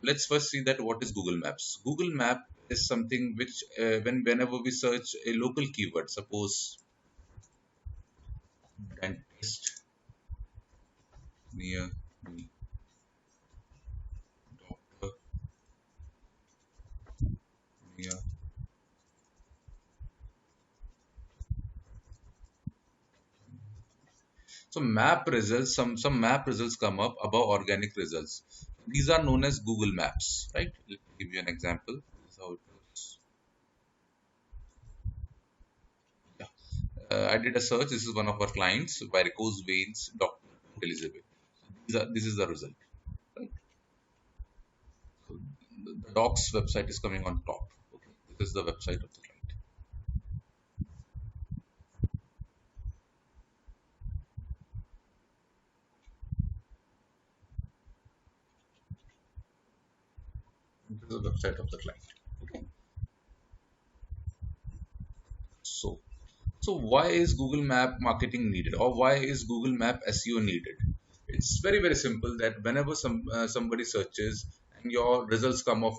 let's first see that what is Google Maps. Google Map is something which whenever we search a local keyword, suppose dentist near me, doctor near. So map results, some map results come up above organic results. These are known as Google Maps, right? Let me give you an example. This is how it works. Yeah. I did a search. This is one of our clients, varicose veins, Dr. Elizabeth. This is the result. Right? So the doc's website is coming on top. Okay. This is the website of the client. This is the website of the client. Okay. So So why is Google Map marketing needed, or why is Google Map SEO needed? It's very simple that whenever somebody searches and your results come up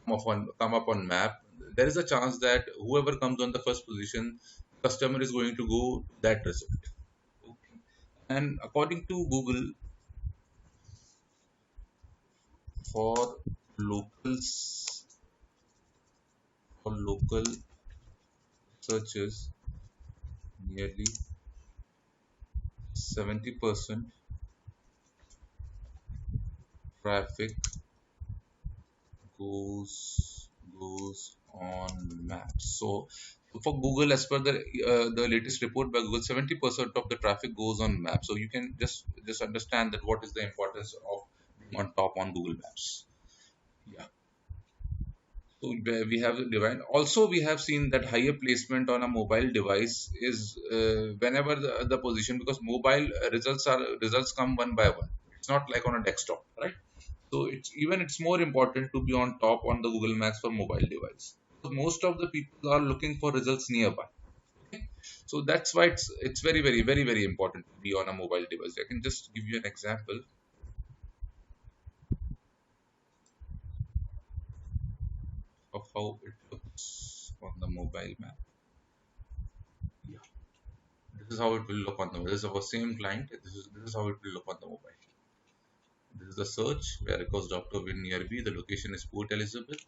on map, there is a chance that whoever comes on the first position, customer is going to go to that result. Okay. And according to Google, for locals for local searches, nearly 70% traffic goes on maps. So for Google, as per the latest report by Google, 70% of the traffic goes on maps. So you can just understand that what is the importance of being on top on Google Maps. Yeah. So where we have the divine. Also, we have seen that higher placement on a mobile device is whenever the position, because mobile results come one by one. It's not like on a desktop, right? So it's more important to be on top on the Google Maps for mobile device. So most of the people are looking for results nearby. Okay? So that's why it's very important to be on a mobile device. I can just give you an example of how it looks on the mobile map. Yeah, this is how it will look on the. This is our same client. This is how it will look on the mobile. This is the search where it goes Dr. Win nearby. The location is Port Elizabeth.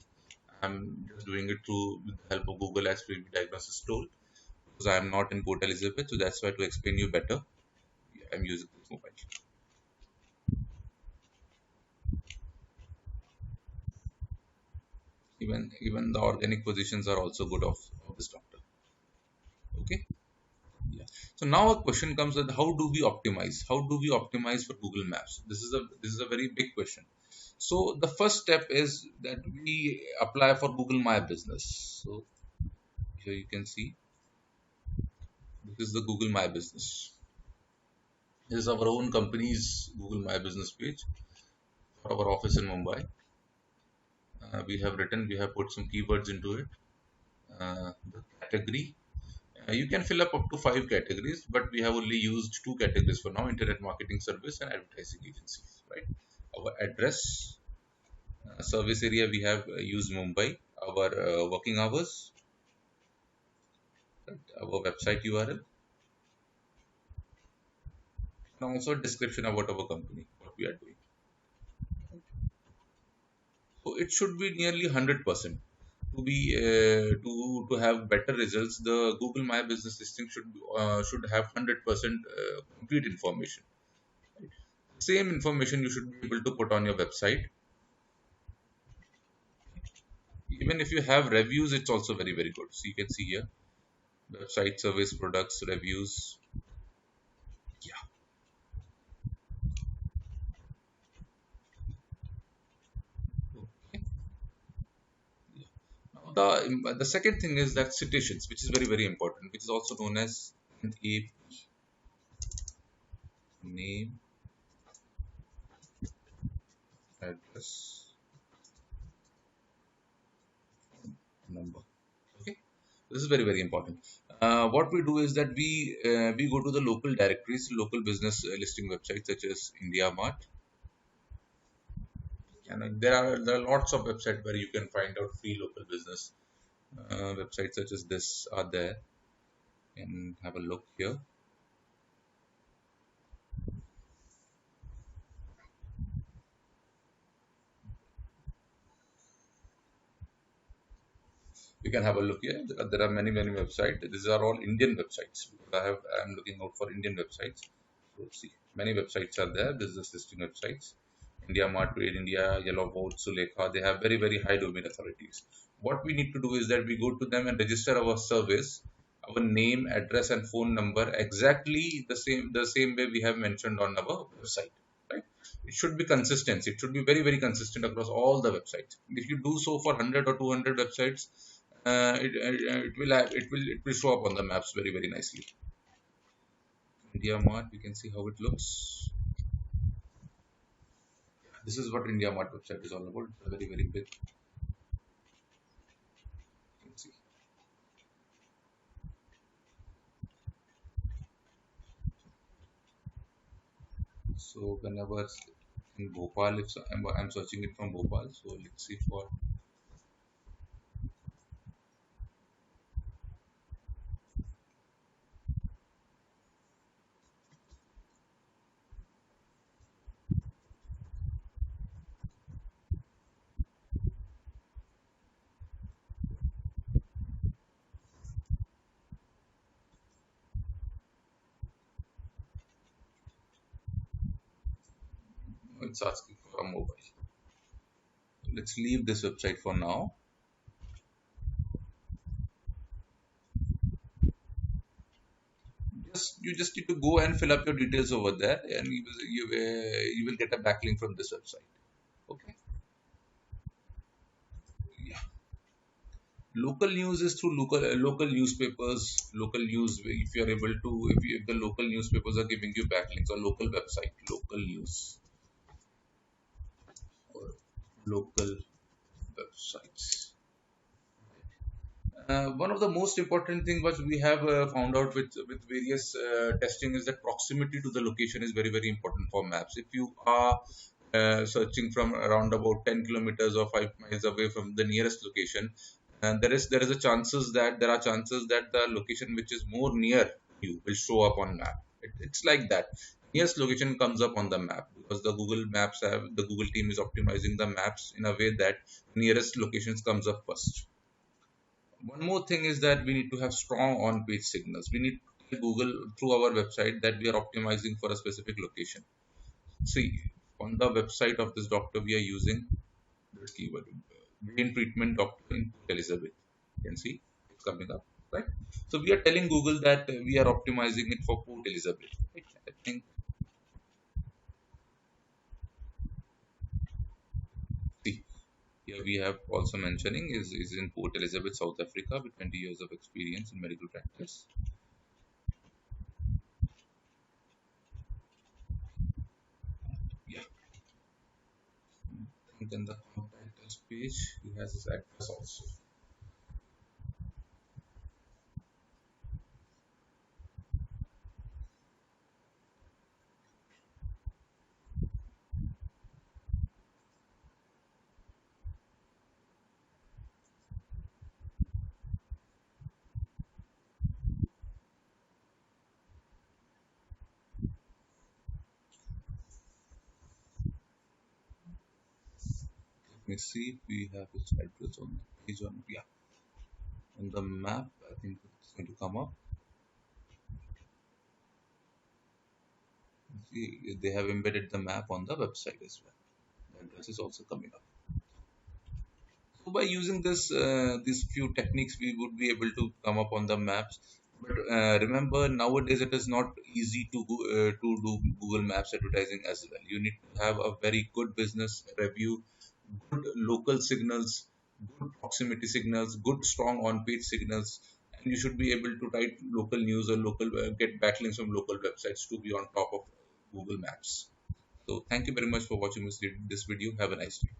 I'm just doing it through with the help of Google as pre diagnosis tool, because I am not in Port Elizabeth, so that's why to explain you better, I'm using this mobile. Even the organic positions are also good of this doctor. Okay. Yeah. So now a question comes that how do we optimize? How do we optimize for Google Maps? This is a very big question. So the first step is that we apply for Google My Business. So here you can see this is the Google My Business. This is our own company's Google My Business page for our office in Mumbai. We have put some keywords into it. The category, you can fill up to 5 categories, but we have only used 2 categories for now: internet marketing service and advertising agencies. Right. Our address, service area, we have used Mumbai. Our working hours, right? Our website URL, and also a description about our company, what we are doing. So it should be nearly 100%. To have better results, the Google My Business listing should have 100% complete information. Same information you should be able to put on your website. Even if you have reviews, it's also very good. So you can see here website, service, products, reviews. Yeah. Okay. Now the second thing is that citations, which is very important, which is also known as a name, address, number. Okay. This is very important. What we do is that we go to the local directories, local business listing websites such as India Mart. And there are lots of websites where you can find out free local business. Websites such as this are there. And have a look here. You can have a look here. There are many websites. These are all Indian websites. I'm looking out for Indian websites. So see, many websites are there. Business listing websites. India Mart, Trade India, Yellow Boat, Sulekha. They have very high domain authorities. What we need to do is that we go to them and register our service, our name, address, and phone number exactly the same way we have mentioned on our website. Right? It should be consistent. It should be very consistent across all the websites. If you do so for 100 or 200 websites, it will show up on the maps very nicely. India Mart, we can see how it looks. This is what India Mart website is all about. It's very big. You can see. So whenever in Bhopal, if I'm searching it from Bhopal, so let's see for it's asking for a mobile. Let's leave this website for now. You just need to go and fill up your details over there, and you will get a backlink from this website. Okay. Yeah. Local news is through local newspapers, local news. If you are able to, if the local newspapers are giving you backlinks, or local website, local news, or local websites. One of the most important thing what we have found out with various testing is that proximity to the location is very important for maps. If you are searching from around about 10 kilometers or 5 miles away from the nearest location, and there is a chances that there are chances that the location which is more near you will show up on map. It's like that. Nearest location comes up on the map because the Google team is optimizing the maps in a way that nearest locations comes up first. One more thing is that we need to have strong on-page signals. We need to tell Google through our website that we are optimizing for a specific location. See, on the website of this doctor, we are using the keyword brain treatment doctor in Port Elizabeth. You can see it's coming up, right? So we are telling Google that we are optimizing it for Port Elizabeth. Right? I think, see, here we have also mentioning is in Port Elizabeth, South Africa, with 20 years of experience in medical practice. Yeah, and then the contact us page, he has his address also. Let me see if we have his address on the page on, yeah, on the map. I think it's going to come up. See, they have embedded the map on the website as well. The address is also coming up. So by using these few techniques, we would be able to come up on the maps. But remember, nowadays it is not easy to do Google Maps advertising as well. You need to have a very good business review, good local signals, good proximity signals, good strong on-page signals, and you should be able to write local news or local get backlinks from local websites to be on top of Google Maps. So thank you very much for watching this video. Have a nice day.